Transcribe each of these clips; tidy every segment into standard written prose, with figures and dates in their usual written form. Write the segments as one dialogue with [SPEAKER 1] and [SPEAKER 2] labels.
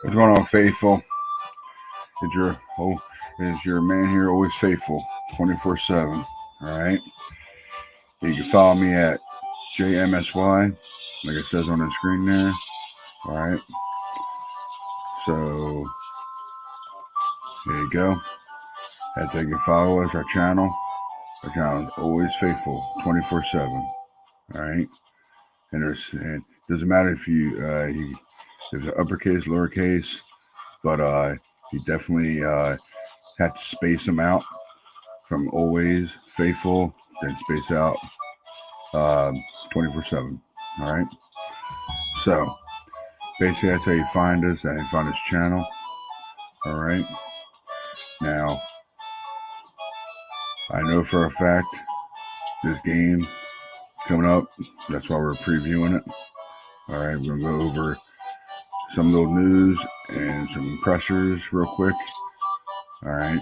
[SPEAKER 1] What's going on, faithful? Is your man here always faithful, 24/7? All right. You can follow me at JMSY, like it says on the screen there. All right. So here you go. That's how you can follow us. Our channel is always faithful, 24/7. All right. And it doesn't matter if there's an uppercase, lowercase, but you definitely have to space them out from always faithful, then space out 24/7. All right. So basically, that's how you find us and find this channel. All right. Now, I know for a fact this game coming up. That's why we're previewing it. All right. We're gonna go over some little news and some pressures real quick. All right.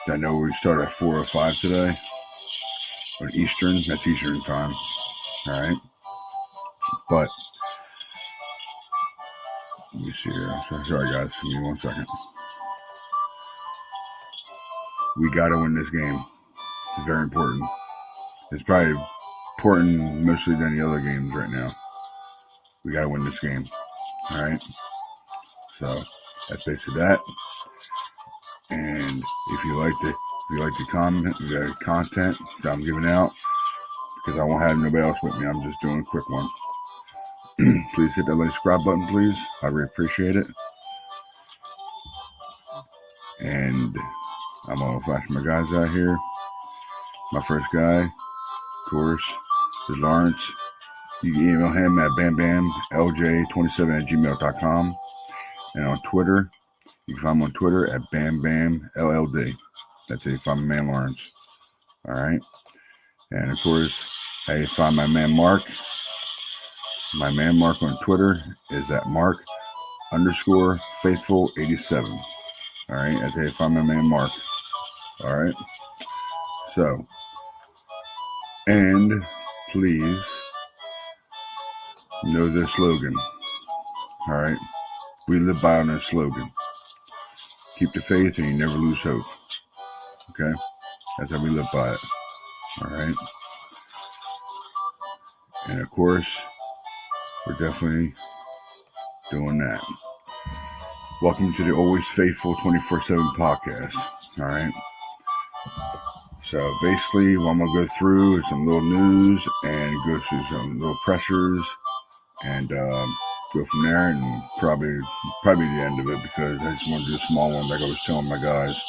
[SPEAKER 1] I know we start at 4:05 today on Eastern. That's Eastern time. All right. But let me see here. Sorry, guys. Give me 1 second. We got to win this game. It's very important. It's probably important mostly than the other games right now. We got to win this game. All right. So that's basically that. And if you like the content that I'm giving out, because I won't have nobody else with me, I'm just doing a quick one. Please hit that like subscribe button, please. I really appreciate it. And I'm gonna flash my guys out here. My first guy, of course, is Lawrence. You can email him at bambamlj27@gmail.com. And on Twitter, you can find him on Twitter at bambamlld. That's it. Find my man Lawrence. All right. And of course, how you find my man Mark. My man Mark on Twitter is at Mark_faithful87. All right. That's how you find my man Mark. All right. So, and please know this slogan. All right. We live by on this slogan. Keep the faith and you never lose hope. Okay. That's how we live by it. All right. And of course, we're definitely doing that. Welcome to the Always Faithful 24/7 podcast. All right. So basically, what I'm going to go through is some little news and go through some little pressures and go from there, and probably the end of it, because I just want to do a small one like I was telling my guys.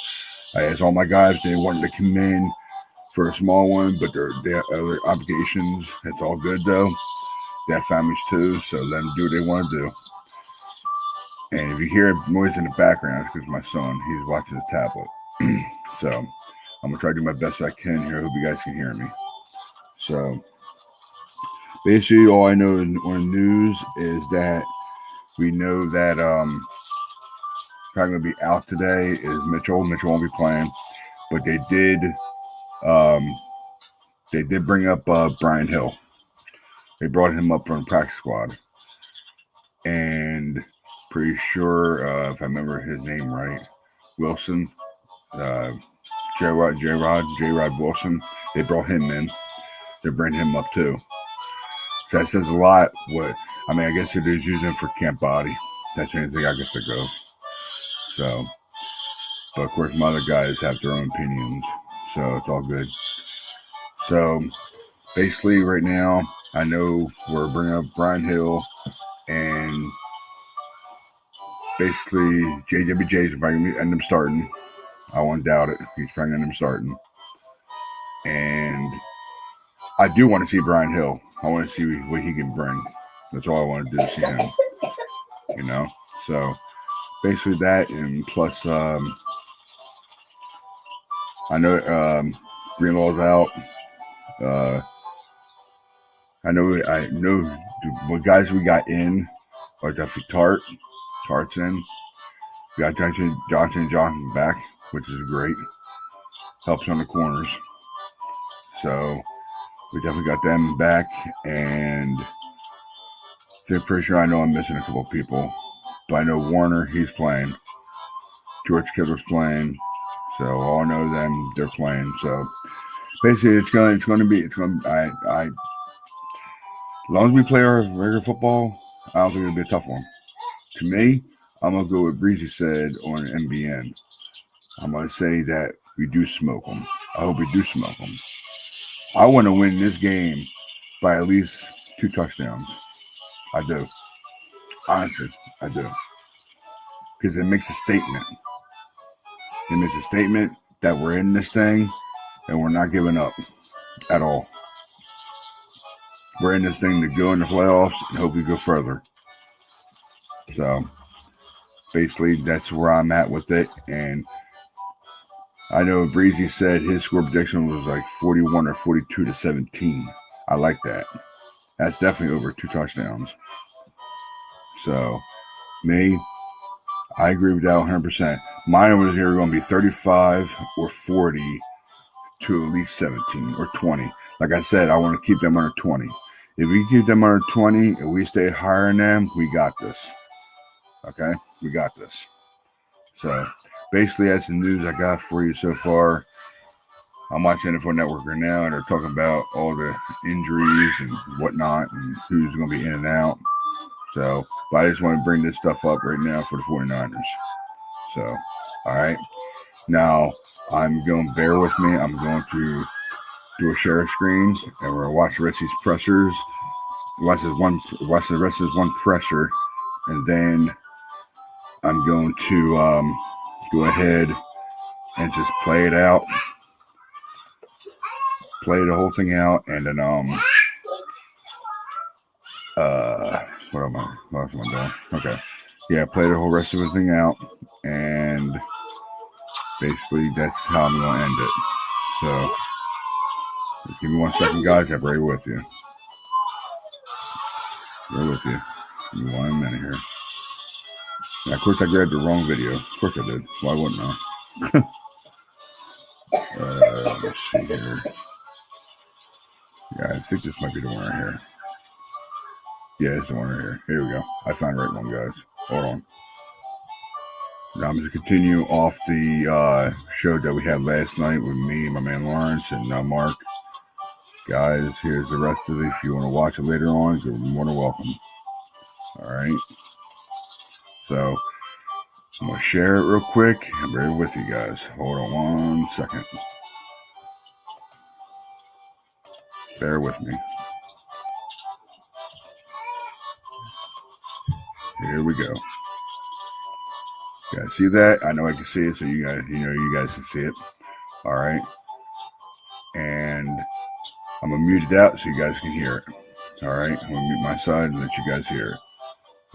[SPEAKER 1] I asked all my guys, they wanted to come in for a small one, but they have other obligations. It's all good though. They have families too, so let them do what they want to do. And if you hear noise in the background, it's because my son, he's watching his tablet. So I'm going to try to do my best I can here. I hope you guys can hear me. So basically, all I know on the news is that we know that probably going to be out today is Mitchell. Mitchell won't be playing, but they did bring up Brian Hill. They brought him up from the practice squad, and pretty sure if I remember his name right, Wilson, J-Rod Wilson. They brought him in. They bring him up too. So that says a lot. I guess it is using for camp body. That's the only thing I get to go. So, but of course, my other guys have their own opinions, so it's all good. So, basically, right now, I know we're bringing up Brian Hill, and basically, JWJ is probably going to end up starting. I won't doubt it. He's probably going to end up starting. And I do want to see Brian Hill. I want to see what he can bring. That's all I want to do, see him. So basically that, and plus I know Greenlaw's out. I know what guys we got in are definitely Tart's in. We got Johnson back, which is great. Helps on the corners. So we definitely got them back, and I'm pretty sure I know I'm missing a couple of people. But I know Warner, he's playing. George Kittle's playing. So all know them, they're playing. So basically, as long as we play our regular football, I don't think it'll be a tough one. To me, I'm gonna go with Breezy said on NBN. I'm gonna say that we do smoke them. I hope we do smoke them. I want to win this game by at least 2 touchdowns. I do. Honestly, I do. Because it makes a statement. It makes a statement that we're in this thing and we're not giving up at all. We're in this thing to go in the playoffs and hope we go further. So basically, that's where I'm at with it. And I know Breezy said his score prediction was like 41 or 42 to 17. I like that. That's definitely over 2 touchdowns. So, me, I agree with that 100%. Mine was here going to be 35 or 40 to at least 17 or 20. Like I said, I want to keep them under 20. If we keep them under 20 and we stay higher than them, we got this. Okay? We got this. So, basically, that's the news I got for you so far. I'm watching NFL Network right now, and they're talking about all the injuries and whatnot and who's going to be in and out. So, but I just want to bring this stuff up right now for the 49ers. So, all right. Now, I'm going to bear with me. I'm going to do a share screen, and we're going to watch the rest of these pressers. Watch the rest of this one presser, and then I'm going to go ahead and just play it out. Play the whole thing out, and then what am I doing? Okay, yeah, play the whole rest of the thing out, and basically that's how I'm gonna end it. So just give me 1 second, guys. I'm right with you. Right with you. Give me 1 minute here. Now, of course, I grabbed the wrong video. Of course, I did. Why wouldn't I? Let's see here. Yeah, I think this might be the one right here. Yeah, it's the one right here. Here we go. I found the right one, guys. Hold on. Now I'm going to continue off the show that we had last night with me, my man Lawrence, and Mark. Guys, here's the rest of it. If you want to watch it later on, you're more than welcome. All right. So I'm going to share it real quick. I'm right with you guys. Hold on 1 second. Bear with me. Here we go. You guys see that? I know I can see it, so you guys can see it. All right. And I'm going to mute it out so you guys can hear it. All right. I'm going to mute my side and let you guys hear it.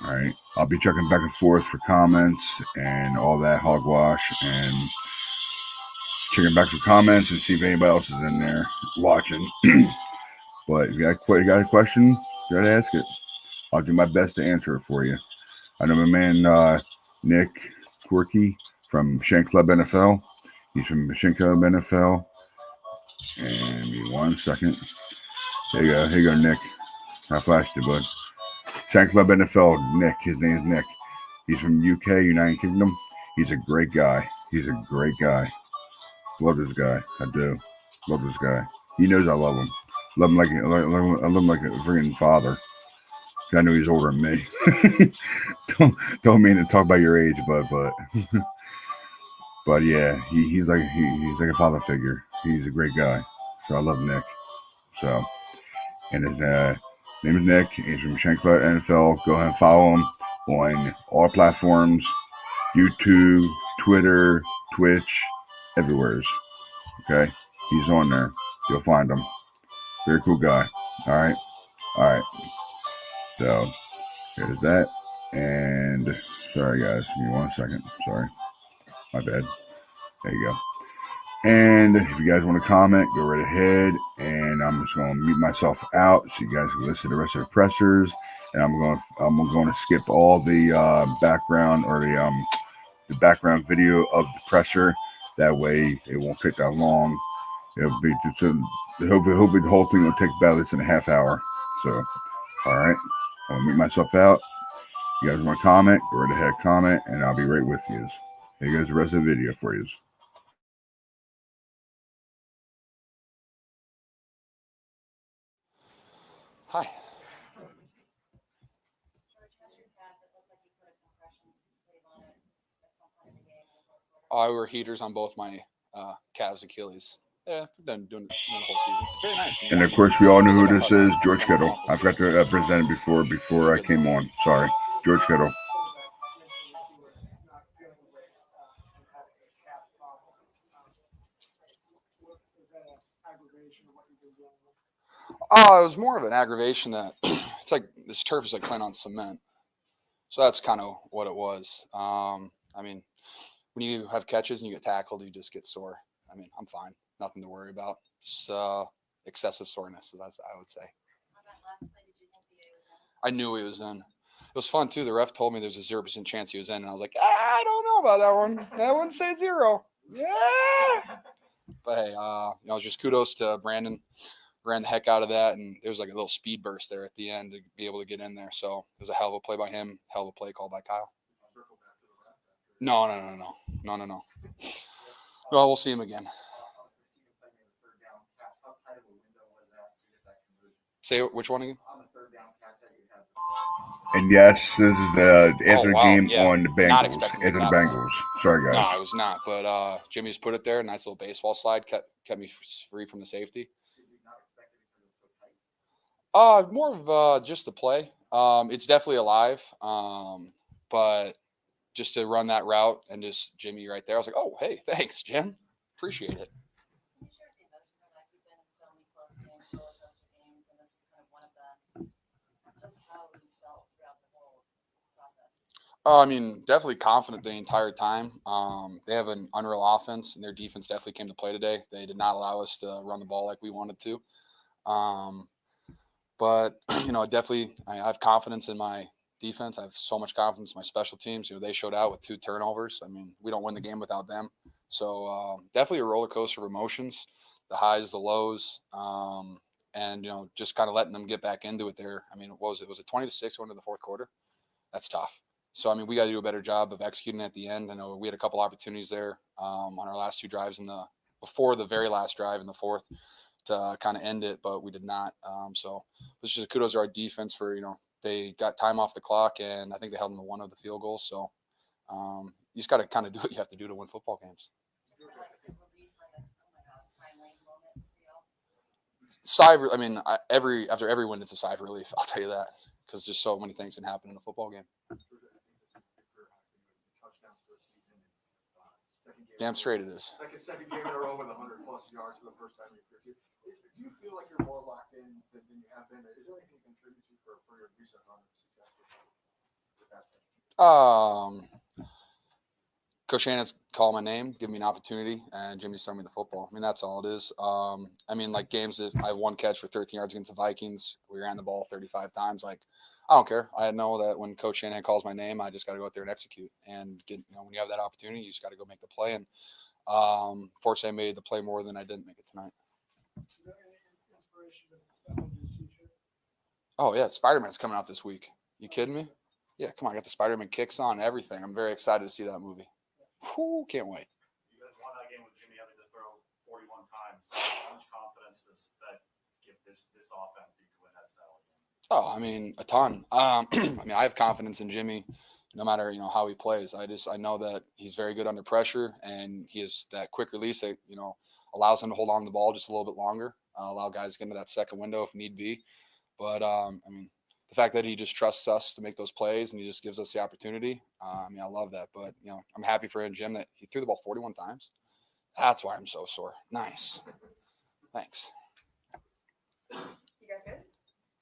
[SPEAKER 1] All right. I'll be checking back and forth for comments and all that hogwash, and checking back for comments and see if anybody else is in there watching. But if you got a question, you got to ask it. I'll do my best to answer it for you. I know my man Nick Quirky from Shank Club NFL. He's from Shank Club NFL. And give me 1 second. There you go. Here you go, Nick. I flashed it, bud. Shank Club NFL, Nick. His name's Nick. He's from UK, United Kingdom. He's a great guy. He's a great guy. Love this guy. I do. Love this guy. He knows I love him. I love him like a freaking father. I know he's older than me. don't mean to talk about your age, but yeah, he's like a father figure. He's a great guy. So I love Nick. So, and his name is Nick. He's from Shank Club NFL. Go ahead and follow him on all platforms: YouTube, Twitter, Twitch, everywhere. Okay, he's on there. You'll find him. Very cool guy. All right. So here's that. And sorry guys, give me 1 second. Sorry, my bad. There you go. And if you guys want to comment, go right ahead. And I'm just going to mute myself out so you guys can listen to the rest of the pressers. And I'm going to skip all the background or the background video of the presser. That way it won't take that long. It'll be just hopefully the whole thing will take about less than a half hour. So, all right, I'll mute myself out. You guys want to comment? Go right ahead, comment, and I'll be right with you. Here goes the rest of the video for you.
[SPEAKER 2] Hi. I wear heaters on both my calves, Achilles. Yeah, I've been doing it the whole season. It's very nice.
[SPEAKER 1] And of course, we all know who this is, George Kittle. I forgot to present it before I came on. Sorry, George Kittle.
[SPEAKER 2] Oh, it was more of an aggravation that it's like this turf is like playing on cement. So that's kind of what it was. I mean, when you have catches and you get tackled, you just get sore. I mean, I'm fine. Nothing to worry about. Just excessive soreness, as I would say. I knew he was in. It was fun, too. The ref told me there's a 0% chance he was in. And I was like, I don't know about that one. I wouldn't say 0. Yeah. But hey, just kudos to Brandon. Ran the heck out of that, and there was like a little speed burst there at the end to be able to get in there. So it was a hell of a play by him, hell of a play called by Kyle. No. No, we'll see him again. Say which one again?
[SPEAKER 1] And yes, this is the after game on the
[SPEAKER 2] Not
[SPEAKER 1] Bengals.
[SPEAKER 2] expecting
[SPEAKER 1] After the Bengals. Sorry, guys.
[SPEAKER 2] No, I was not. But Jimmy's put it there. Nice little baseball slide. Kept me free from the safety. More of just the play. It's definitely alive. But just to run that route and just Jimmy right there, I was like, oh, hey, thanks, Jim. Appreciate it. I mean, definitely confident the entire time. They have an unreal offense, and their defense definitely came to play today. They did not allow us to run the ball like we wanted to. But definitely, I have confidence in my defense. I have so much confidence in my special teams. They showed out with 2 turnovers. I mean, we don't win the game without them. So definitely a roller coaster of emotions, the highs, the lows, and just kind of letting them get back into it there. I mean, what was it? Was it 20-6 going into the fourth quarter? That's tough. So I mean, we got to do a better job of executing at the end. I know we had a couple opportunities there on our last 2 drives before the very last drive in the fourth to kind of end it, but we did not. So it's just kudos to our defense for, they got time off the clock, and I think they held them to 1 of the field goals. So you just got to kind of do what you have to do to win football games. I mean, after every win, it's a sigh of relief. I'll tell you that, because there's so many things that happen in a football game. Damn straight it is.
[SPEAKER 3] Second game in a row with 100+ yards for the first time in your career. Do you feel like you're more locked in than you have been? Is there anything you can contribute to for your recent run of success?
[SPEAKER 2] Coach Shannon's called my name, give me an opportunity, and Jimmy's throwing me the football. I mean, that's all it is. I mean, like games that I have 1 catch for 13 yards against the Vikings, we ran the ball 35 times. Like, I don't care. I know that when Coach Shanahan calls my name, I just got to go out there and execute. And when you have that opportunity, you just got to go make the play. And fortunately, I made the play more than I didn't make it tonight. Oh yeah, Spider-Man's coming out this week. You kidding me? Yeah, come on, I got the Spider-Man kicks on and everything. I'm very excited to see that movie. Whew, can't wait.
[SPEAKER 3] You guys won that game with Jimmy having to throw 41 times. How much confidence does that give this offense to win that style game?
[SPEAKER 2] Oh, I mean, a ton. I mean, I have confidence in Jimmy, no matter how he plays. I know that he's very good under pressure, and he has that quick release that allows him to hold on to the ball just a little bit longer, allow guys to get into that second window if need be. But I mean, the fact that he just trusts us to make those plays and he just gives us the opportunity. I mean, I love that. But I'm happy for him, Jim, that he threw the ball 41 times. That's why I'm so sore. Nice. Thanks.
[SPEAKER 4] You guys good?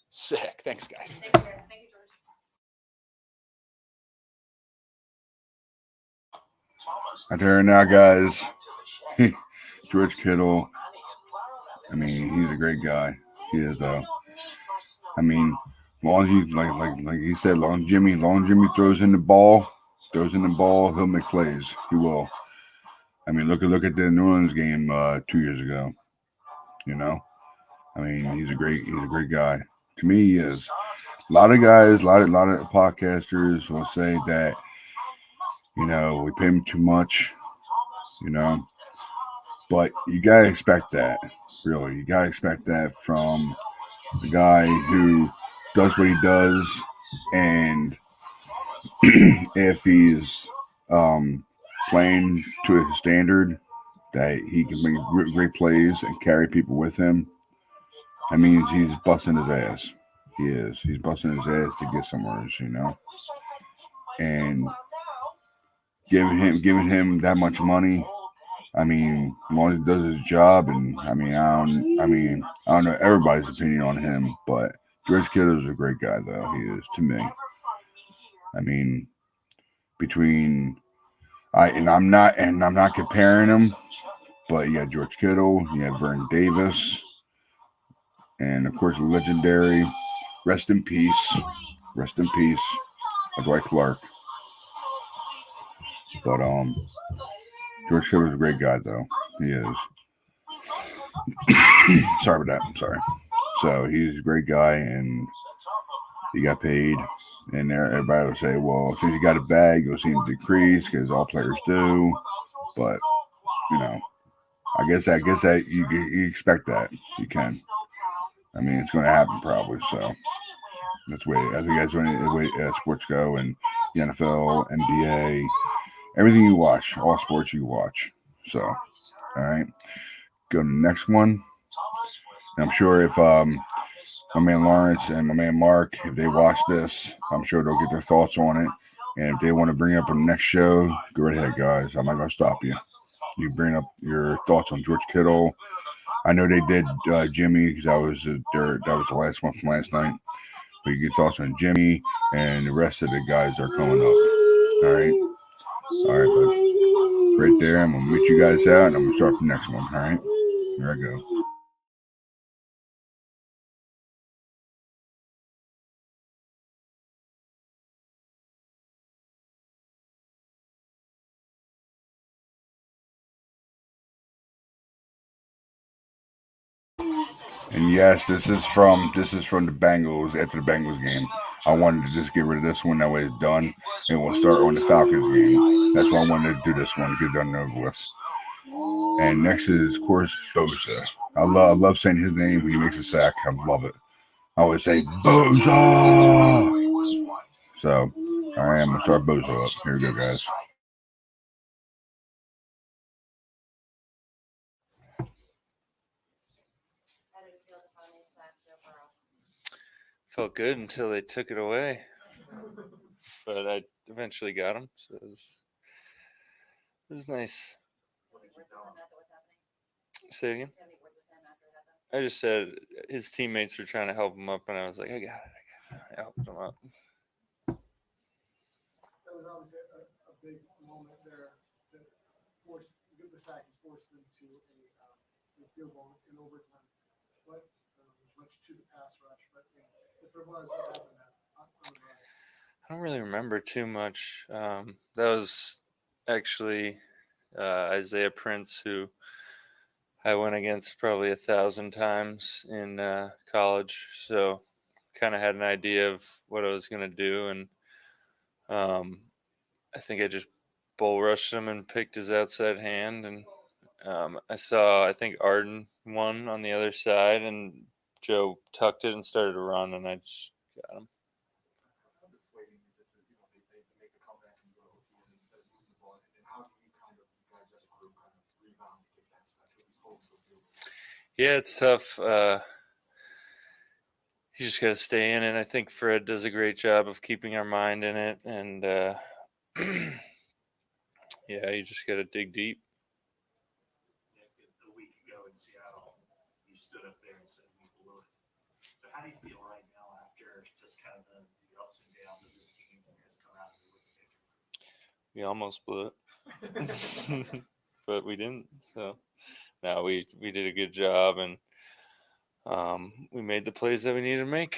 [SPEAKER 2] Sick. Thanks, guys.
[SPEAKER 4] Thank you, guys. Thank you, George.
[SPEAKER 1] Out there now, guys. George Kittle. I mean, he's a great guy. He is, though. I mean, long as he like he said, long Jimmy throws in the ball, he'll make plays. He will. I mean, look at the New Orleans game 2 years ago. I mean, he's a great guy. To me, he is. A lot of guys, lot of podcasters will say that, we pay him too much, you know, but you gotta expect that. Really, you gotta expect that from the guy who does what he does, and if he's playing to his standard, that he can make great plays and carry people with him. That means he's busting his ass. He is. He's busting his ass to get somewhere, and giving him that much money. I mean, as long as he does his job, and I don't know everybody's opinion on him, but George Kittle is a great guy, though. He is to me. I mean, between I'm not comparing him, but you got George Kittle, you have Vernon Davis, and of course, legendary. Rest in peace. Rest in peace, Dwight Clark. But George Kittle's a great guy, though. He is. Sorry about that. I'm sorry. So he's a great guy, and he got paid. And everybody will say, well, since he got a bag, you'll see him decrease because all players do. But I guess that you expect that. You can. I mean, it's going to happen probably. So that's the way the way sports go, and the NFL, NBA, everything you watch, all sports you watch. So, all right, go to the next one. And I'm sure if my man Lawrence and my man Mark, if they watch this, I'm sure they'll get their thoughts on it. And if they want to bring it up on the next show, go right ahead, guys. I'm not going to stop you. You bring up your thoughts on George Kittle. I know they did Jimmy because that was the last one from last night. But you get thoughts on Jimmy and the rest of the guys are coming up. All right, bud. Right there, I'm gonna meet you guys out, and I'm gonna start the next one. All right, here I go. And yes, this is from the Bengals after the Bengals game. I wanted to just get rid of this one. That way it's done, and we'll start on the Falcons game. That's why I wanted to do this one to get done and over with. And next is, of course, Bosa. I love saying his name when he makes a sack. I love it. I always say Bosa. So, all right, I'm gonna start Bosa up. Here we go, guys.
[SPEAKER 5] Felt good until they took it away, but I eventually got him, so it was nice. Say it again. I just said his teammates were trying to help him up, and I was like, I got it. I helped him up.
[SPEAKER 3] That was obviously a big moment there that forced the sack and forced them to a field goal in overtime. But much to the pass rush, but if there was, what happened that?
[SPEAKER 5] I don't really remember too much. That was actually Isaiah Prince, who I went against probably 1,000 times in college, so kind of had an idea of what I was going to do, and I think I just bull rushed him and picked his outside hand, and I think Arden won on the other side, and Joe tucked it and started to run, and I just got him.
[SPEAKER 3] How deflating is it that they make a comeback and go and move the ball? And how do you guys as a group rebound and get that stuff?
[SPEAKER 5] Yeah, it's tough. You just got to stay in it. I think Fred does a great job of keeping our mind in it, and yeah, you just got to dig deep.
[SPEAKER 6] A week ago in Seattle, you stood up there and said we blew it. So how do you feel right now after just kind of the ups and downs of this game that has come out of it with the victory?
[SPEAKER 5] We almost blew it, but we didn't. So now we did a good job, and we made the plays that we needed to make.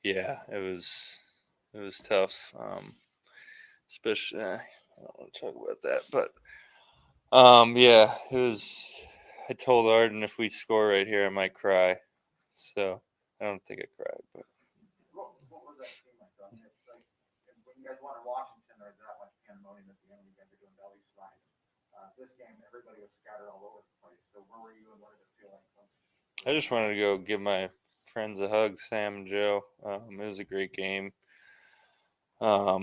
[SPEAKER 5] Yeah, it was tough. Especially, I don't want to talk about that, but yeah, it was. I told Arden if we score right here, I might cry. So I don't think I cried, but
[SPEAKER 7] What was that scene like, though? It's like, when you guys won in Washington, there was that much pandemonium at the end. You guys are doing belly slides. This game, everybody was scattered all over the place. So where were you, and what did it feel like once?
[SPEAKER 5] I just wanted to go give my friends a hug, Sam and Joe. It was a great game. Yeah,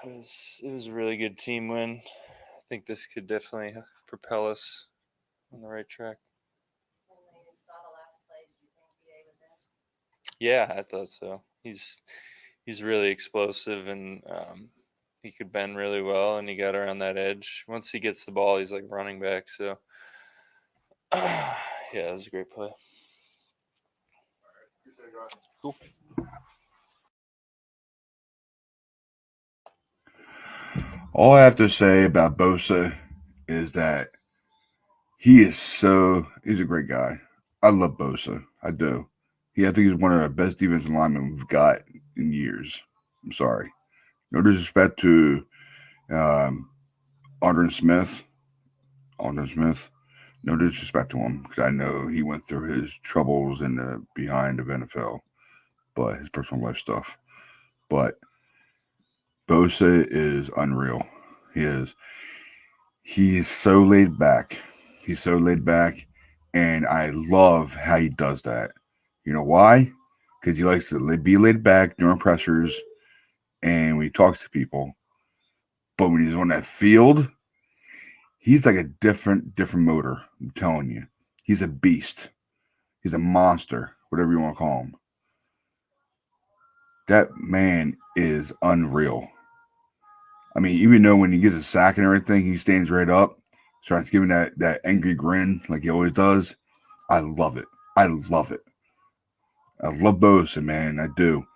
[SPEAKER 5] it was a really good team win. I think this could definitely propel us on the right track.
[SPEAKER 4] And when you saw the last play, did you think BA was in?
[SPEAKER 5] Yeah, I thought so. He's really explosive, and he could bend really well, and he got around that edge. Once he gets the ball, he's like running back. So yeah, it was a great play.
[SPEAKER 2] Cool.
[SPEAKER 1] All I have to say about Bosa is that he's a great guy. I love Bosa. I do. I think he's one of the best defensive linemen we've got in years. I'm sorry. No disrespect to Aldrin Smith. No disrespect to him, because I know he went through his troubles in the behind of NFL, but his personal life stuff. But Bosa is unreal. He is. He's so laid back. And I love how he does that. You know why? Because he likes to be laid back during pressures and when he talks to people. But when he's on that field, he's like a different motor. I'm telling you, he's a beast. He's a monster, whatever you want to call him. That man is unreal. I mean, even though when he gets a sack and everything, he stands right up, starts giving that angry grin like he always does. I love it. I love Bosa, man. I do.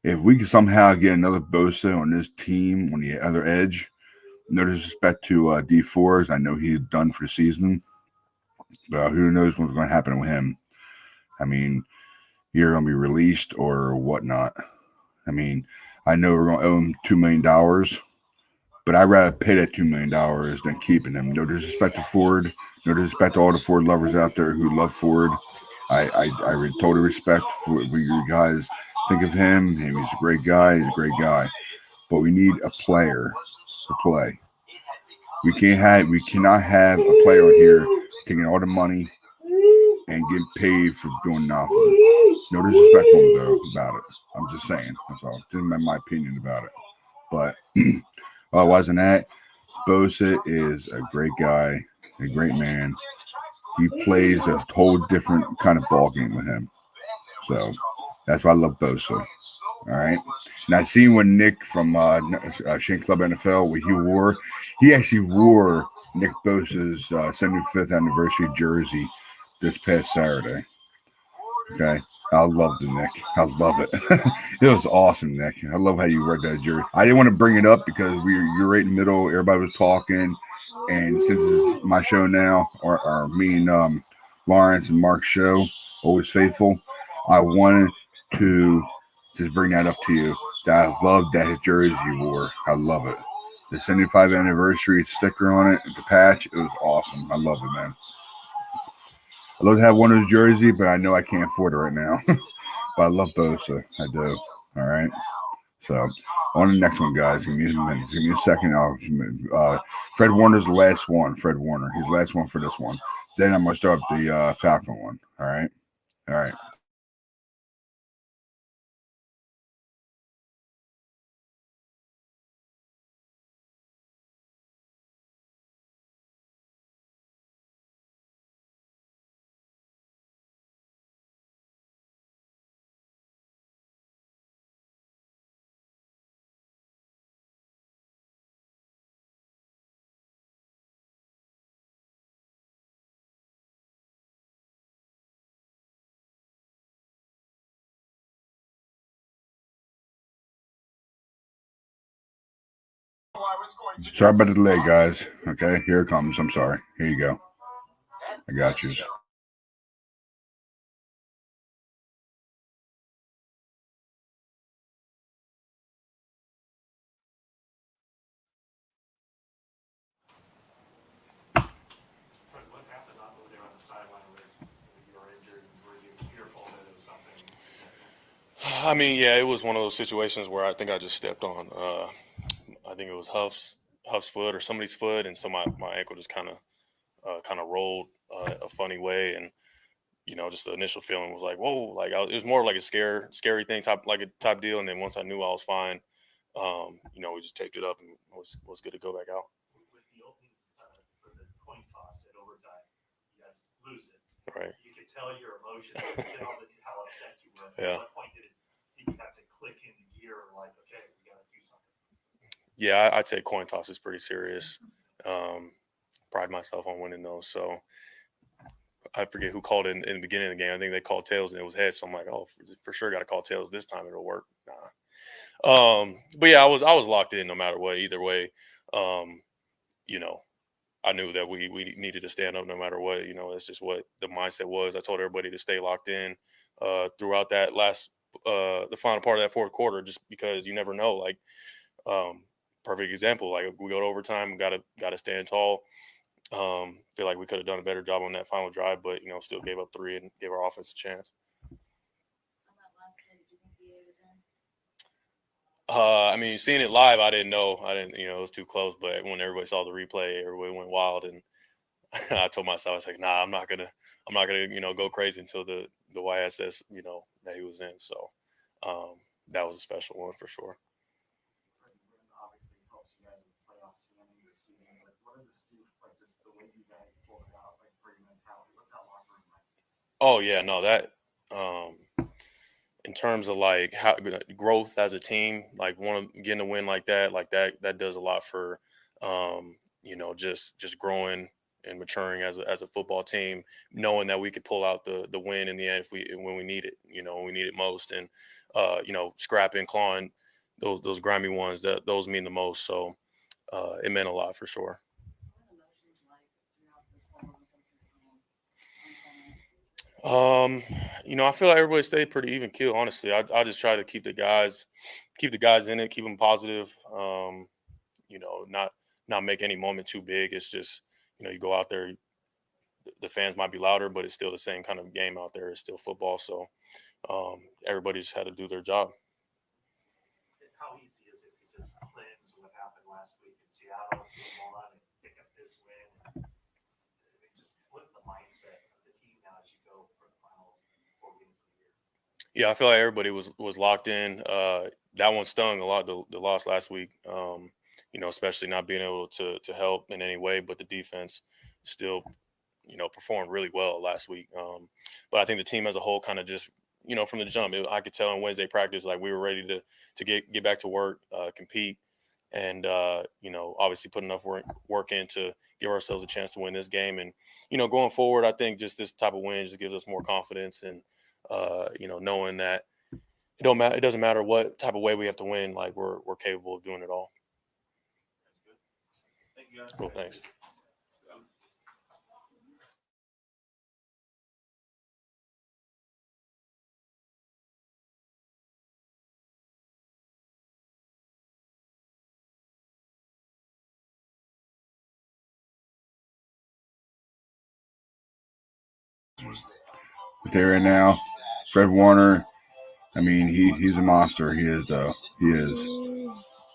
[SPEAKER 1] If we could somehow get another Bosa on this team on the other edge, no disrespect to D4s, I know he's done for the season, but who knows what's going to happen with him. I mean, you're going to be released or whatnot. I mean, I know we're going to owe him $2 million, but I'd rather pay that $2 million than keeping him. No disrespect to Ford. No disrespect to all the Ford lovers out there who love Ford. I totally respect what you guys think of him. He's a great guy. But we need a player to play. We cannot have a player on here taking all the money and getting paid for doing nothing. No disrespect to him though about it. I'm just saying. That's all. Just my opinion about it. But otherwise than that, Bosa is a great guy, a great man. He plays a whole different kind of ball game with him. So that's why I love Bosa. All right. Now, I seen when Nick from Shank Club NFL, he actually wore Nick Bosa's 75th anniversary jersey this past Saturday. Okay. I loved it, Nick. I love it. It was awesome, Nick. I love how you wear that jersey. I didn't want to bring it up because you're right in the middle. Everybody was talking. And since it's my show now, or me and Lawrence and Mark's show, Always Faithful, I wanted to just bring that up to you. That I love that jersey you wore. I love it. The 75th anniversary sticker on it, the patch, it was awesome. I love it, man. I'd love to have one of those jerseys, but I know I can't afford it right now. But I love Bosa. I do. All right. So on the next one, guys. Give me a minute. Give me a second. Fred Warner's the last one. Fred Warner. He's the last one for this one. Then I'm gonna start the Falcon one. All right. All right. Sorry about the delay, guys. Okay, here it comes. I'm sorry. Here you go. I got you.
[SPEAKER 8] I mean, yeah, it was one of those situations where I think I just stepped on. I think it was Huff's foot or somebody's foot, and so my ankle just kind of rolled a funny way, and just the initial feeling was like, whoa, like it was more like a scary thing, type deal, and then once I knew I was fine, we just taped it up and was good to go back out.
[SPEAKER 6] With the opening for the coin toss at overtime, you guys lose it.
[SPEAKER 8] Right.
[SPEAKER 6] You could tell your emotions, you could tell how upset you were.
[SPEAKER 8] Yeah.
[SPEAKER 6] At what point did you have to click into gear, like, okay, we got to do something?
[SPEAKER 8] Yeah, I take coin tosses pretty serious. Pride myself on winning those. So I forget who called it in the beginning of the game. I think they called tails and it was heads. So I'm like, oh, for sure, got to call tails this time. It'll work. Nah. But yeah, I was locked in no matter what. Either way, I knew that we needed to stand up no matter what. That's just what the mindset was. I told everybody to stay locked in throughout that the final part of that fourth quarter, just because you never know. Like, perfect example. Like we go to overtime, got to stand tall. Feel like we could have done a better job on that final drive, but still gave up 3 and gave our offense a chance.
[SPEAKER 4] On that last play, did you think BA was in?
[SPEAKER 8] I mean, seeing it live, I didn't know. It was too close. But when everybody saw the replay, everybody went wild, and I told myself, I was like, nah, I'm not gonna, go crazy until the YSS, that he was in. So that was a special one for sure.
[SPEAKER 7] Obviously helps you guys in the playoffs, your season. But what does this do, like just the way you guys pull it out, like for your mentality? What's that locker room like?
[SPEAKER 8] Oh yeah, no, that in terms of like how growth as a team, like getting a win like that does a lot for just growing and maturing as a football team, knowing that we could pull out the win in the end when we need it, when we need it most, and scrapping, clawing those grimy ones, those mean the most. So it meant a lot for sure.
[SPEAKER 4] What were emotions like throughout this whole roller coaster game?
[SPEAKER 8] I feel like everybody stayed pretty even keel. Honestly, I just try to keep the guys in it, keep them positive. Not make any moment too big. It's just you go out there, the fans might be louder, but it's still the same kind of game out there. It's still football, so everybody just had to do their job.
[SPEAKER 6] How easy is it to just cleanse what happened last week in Seattle, move on, and pick up this win? What's the mindset of the team now as you go for the final 4 games of the year?
[SPEAKER 8] Yeah, I feel like everybody was locked in. That one stung a lot. The loss last week, especially not being able to help in any way. But the defense still, performed really well last week. But I think the team as a whole kind of just, from the jump, I could tell in Wednesday practice, like we were ready to get back to work, compete, and obviously put enough work in to give ourselves a chance to win this game. And going forward, I think just this type of win just gives us more confidence and knowing that it doesn't matter what type of way we have to win, like we're capable of doing it all.
[SPEAKER 6] Thank you guys.
[SPEAKER 8] Cool, thanks.
[SPEAKER 1] But there right now, Fred Warner. I mean, he's a monster. He is though. He is.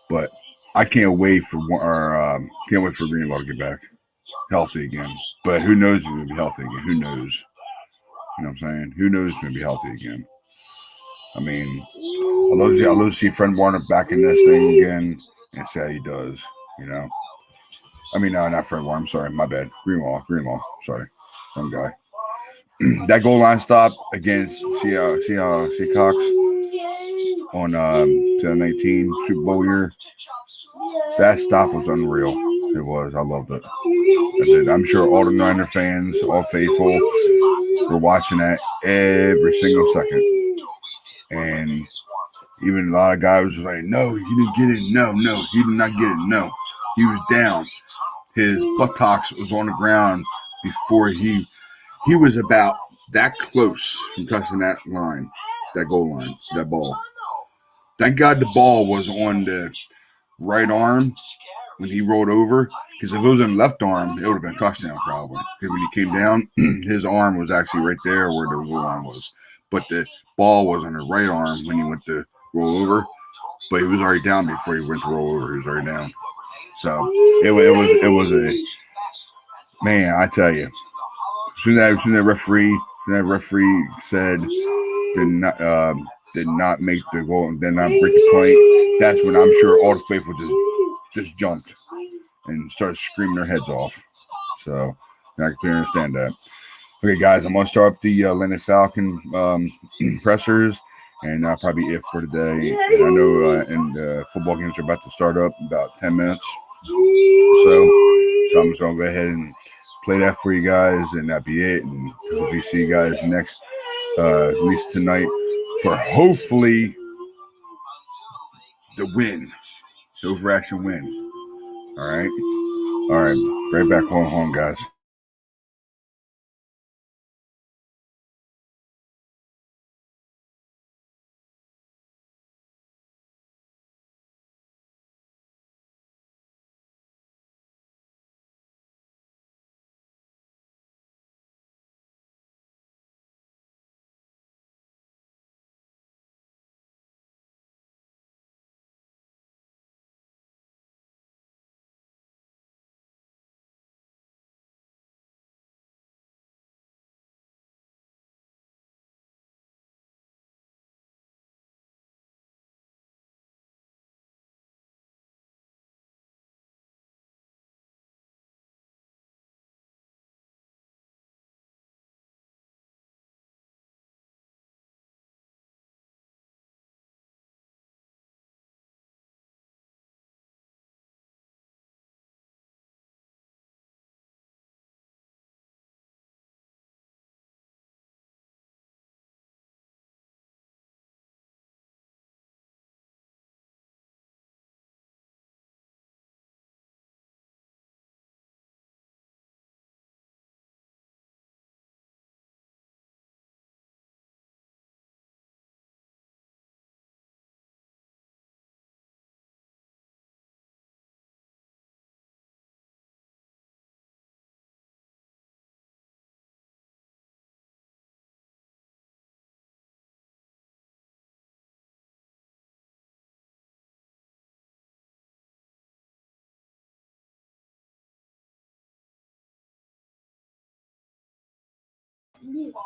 [SPEAKER 1] But I can't wait for Greenlaw to get back healthy again. But who knows if he's gonna be healthy again? Who knows? You know what I'm saying? Who knows if he's gonna be healthy again? I mean, I love to see Fred Warner back in this thing again and see how he does. I mean, no, not Fred Warner. I'm sorry, my bad. Greenlaw. Sorry, some guy. That goal line stop against Seahawks on 2019 Super Bowl year. That stop was unreal. It was. I loved it. I did. I'm sure all the Niner fans, all faithful, were watching that every single second. And even a lot of guys was like, "No, he didn't get it. No, he did not get it. No, he was down. His buttocks was on the ground before he was about that close from touching that line, that goal line, that ball. Thank God the ball was on the right arm when he rolled over, because if it was in the left arm, it would have been a touchdown probably. Because when he came down, his arm was actually right there where the goal line was. But the ball was on her right arm when he went to roll over, but he was already down before he went to roll over. He was already down. So it was a man. I tell you, soon that referee said did not make the goal and did not break the point. That's when I'm sure all the faithful just jumped and started screaming their heads off. So I can clearly understand that. Okay, guys, I'm gonna start up the Atlanta Falcon pressers, and that'll probably be it for today. And I know and football games are about to start up in about 10 minutes. So I'm just gonna go ahead and play that for you guys, and that'll be it. And hopefully see you guys next, at least tonight, for hopefully the win, the overreaction win. All right, right back home, guys.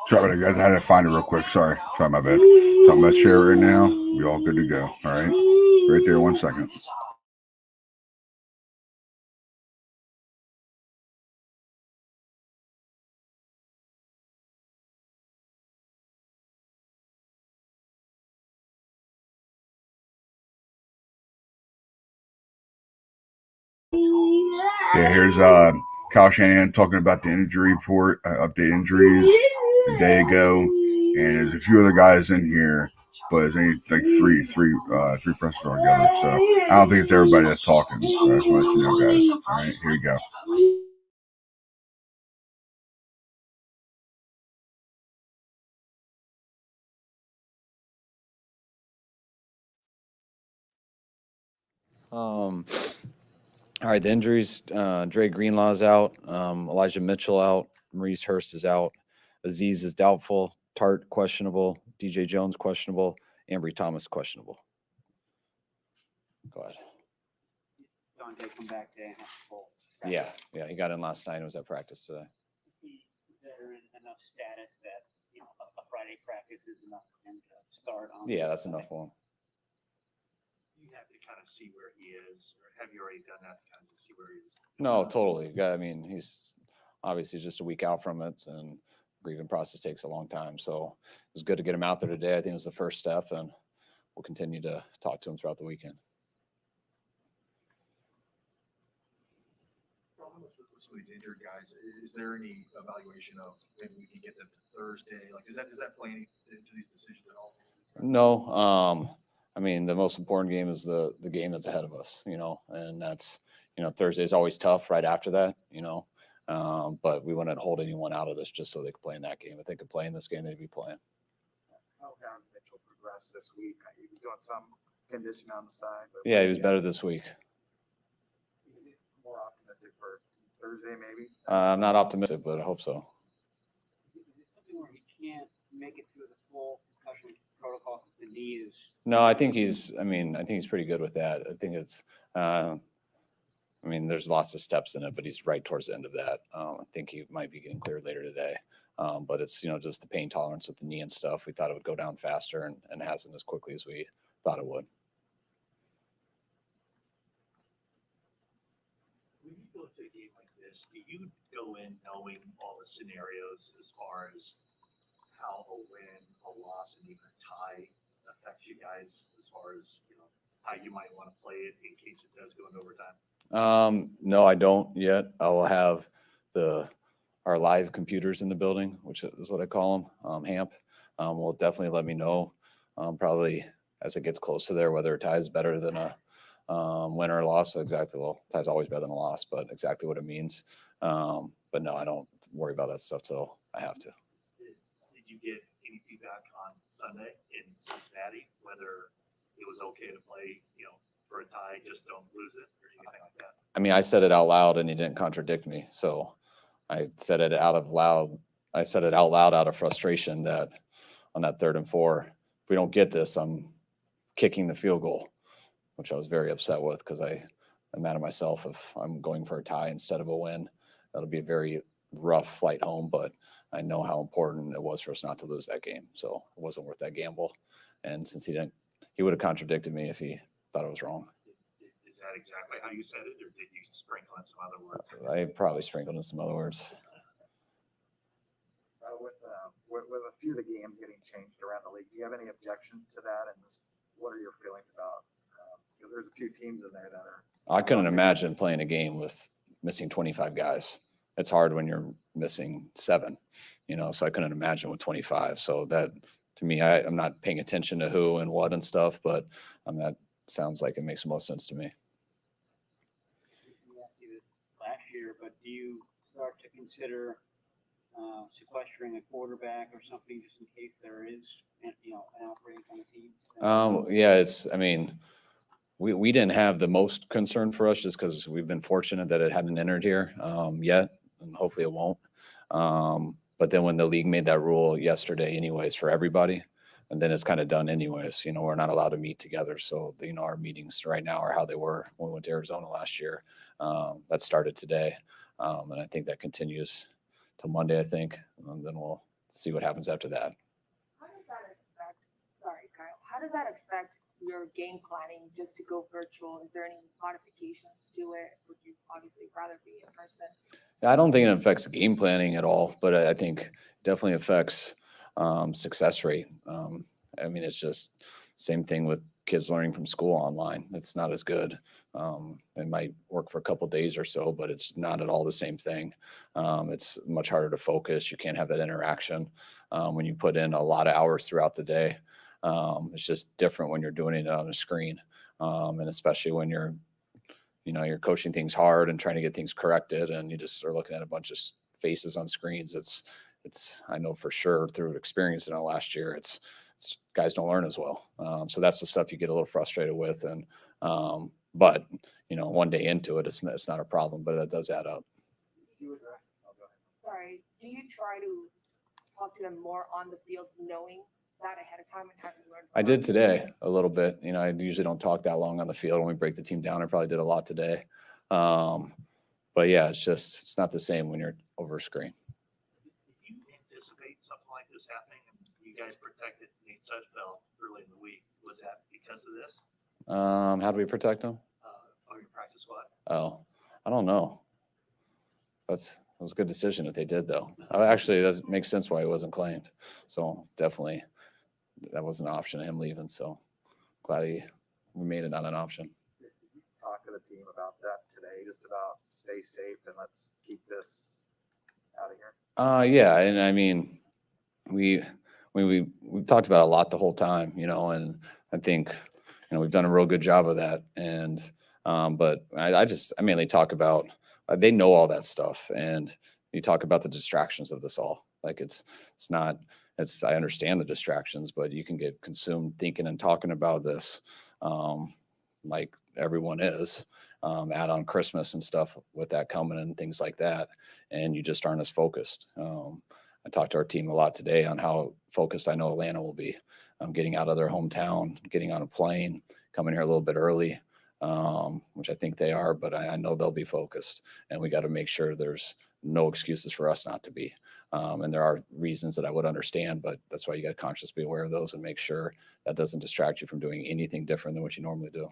[SPEAKER 1] Sorry about that, guys. I had to find it real quick. Sorry, my bad. So I'm gonna share it right now. We all good to go. All right, right there. 1 second. Yeah, here's Kyle Shanahan talking about the injury report, update injuries a day ago, and there's a few other guys in here, but there's only like three pressers altogether. So I don't think it's everybody that's talking. So I just want to let you know, guys. All right, here we go.
[SPEAKER 9] All right, the injuries, Dre Greenlaw's out, Elijah Mitchell out, Maurice Hurst is out, Aziz is doubtful, Tart questionable, DJ Jones questionable, Ambry Thomas questionable. Go ahead.
[SPEAKER 10] Dante come back today and have a full.
[SPEAKER 9] Yeah, he got in last night and was at practice today.
[SPEAKER 10] Is there enough status that, a Friday practice is enough for him to start on?
[SPEAKER 9] Yeah, that's enough for him.
[SPEAKER 6] You have to kind of see where he is, or have you already done that to kind of see where he is?
[SPEAKER 9] No, totally. I mean, he's obviously just a week out from it, and the grieving process takes a long time. So it was good to get him out there today. I think it was the first step, and we'll continue to talk to him throughout the weekend.
[SPEAKER 11] With some of these injured guys, is there any evaluation of maybe we can get them to Thursday? Like, does that play into these decisions at all?
[SPEAKER 9] No. I mean, the most important game is the game that's ahead of us, and that's, Thursday is always tough right after that, but we wouldn't hold anyone out of this just so they could play in that game. If they could play in this game, they'd be playing.
[SPEAKER 7] How has Mitchell progressed this week? He was doing some conditioning on the side.
[SPEAKER 9] Yeah, he was better this week.
[SPEAKER 7] More optimistic for Thursday, maybe?
[SPEAKER 9] I'm not optimistic, but I hope so.
[SPEAKER 10] Is it something where he can't make it through the full concussion protocol? 'Cause the knee is.
[SPEAKER 9] No, I think he's pretty good with that. I think it's, there's lots of steps in it, but he's right towards the end of that. I think he might be getting cleared later today. But it's, just the pain tolerance with the knee and stuff. We thought it would go down faster and hasn't as quickly as we thought it would.
[SPEAKER 6] When you go to a game like this, do you go in knowing all the scenarios as far as how a win, a loss, and even a tie affects you guys as far as, how you might want to play it in case it does go into overtime?
[SPEAKER 9] No, I don't yet. I will have our live computers in the building, which is what I call them, HAMP. Will definitely let me know, probably as it gets close to there, whether a tie is better than a win or a loss. So exactly, well, tie is always better than a loss, but exactly what it means. But no, I don't worry about that stuff till I have to.
[SPEAKER 6] Did you get any feedback on Sunday in Cincinnati, whether it was okay to play, for a tie, just don't lose it or anything like that?
[SPEAKER 9] I said it out loud and he didn't contradict me. So I said it out loud out of frustration that on that 3rd and 4, if we don't get this, I'm kicking the field goal, which I was very upset with because I'm mad at myself if I'm going for a tie instead of a win. That'll be a very rough flight home, but I know how important it was for us not to lose that game. So it wasn't worth that gamble. And since he would have contradicted me if he thought I was wrong.
[SPEAKER 6] Is that exactly how you said it, or did you sprinkle in some other words?
[SPEAKER 9] I probably sprinkled in some other words.
[SPEAKER 7] With a few of the games getting changed around the league, do you have any objection to that? And what are your feelings about? Because there's a few teams in there that are.
[SPEAKER 9] I couldn't imagine playing a game with missing 25 guys. It's hard when you're missing 7, so I couldn't imagine with 25. So that, to me, I'm not paying attention to who and what and stuff, but that sounds like it makes the most sense to me.
[SPEAKER 10] We asked you this last year, but do you start to consider sequestering a quarterback or something just in case there is, an outbreak on the team?
[SPEAKER 9] Yeah, we didn't have the most concern for us just because we've been fortunate that it hadn't entered here yet, and hopefully it won't. But then when the league made that rule yesterday anyways for everybody, and then it's kind of done anyways, we're not allowed to meet together. So, our meetings right now are how they were when we went to Arizona last year. That started today. And I think that continues till Monday, I think. And then we'll see what happens after that.
[SPEAKER 12] How does that affect your game planning just to go virtual? Is there any modifications to it? Would you obviously rather be in person?
[SPEAKER 9] I don't think it affects the game planning at all, but I think it definitely affects success rate. It's just same thing with kids learning from school online. It's not as good. It might work for a couple of days or so, but it's not at all the same thing. It's much harder to focus. You can't have that interaction when you put in a lot of hours throughout the day. It's just different when you're doing it on a screen, and especially when you're coaching things hard and trying to get things corrected, and you just are looking at a bunch of faces on screens. It's I know for sure through experience in it last year, it's guys don't learn as well. So that's the stuff you get a little frustrated with. And, but one day into it, it's not a problem, but that does add up.
[SPEAKER 12] Sorry, do you try to talk to them more on the field, knowing that ahead of time and having learned?
[SPEAKER 9] I did today a little bit. I usually don't talk that long on the field when we break the team down. I probably did a lot today. But yeah, it's not the same when you're over a screen.
[SPEAKER 6] Did you anticipate something like this happening? You guys protected Nate Sudfeld early in the week. Was that because of this?
[SPEAKER 9] How do we protect him?
[SPEAKER 6] On your practice squad?
[SPEAKER 9] Oh, I don't know. That was a good decision if they did, though. Actually, that makes sense why he wasn't claimed. So definitely that was an option of him leaving. So glad we made it not an option.
[SPEAKER 7] Did you talk to the team about that today, just about stay safe and let's keep this out of here?
[SPEAKER 9] Yeah. And we've talked about it a lot the whole time, and I think, we've done a real good job of that. And, but I mainly talk about, they know all that stuff. And you talk about the distractions of this all. Like I understand the distractions, but you can get consumed thinking and talking about this, like everyone is, add on Christmas and stuff with that coming and things like that. And you just aren't as focused. I talked to our team a lot today on how focused I know Atlanta will be. Getting out of their hometown, getting on a plane, coming here a little bit early, which I think they are, but I know they'll be focused. And we got to make sure there's no excuses for us not to be. And there are reasons that I would understand, but that's why you got to consciously be aware of those and make sure that doesn't distract you from doing anything different than what you normally do.
[SPEAKER 1] All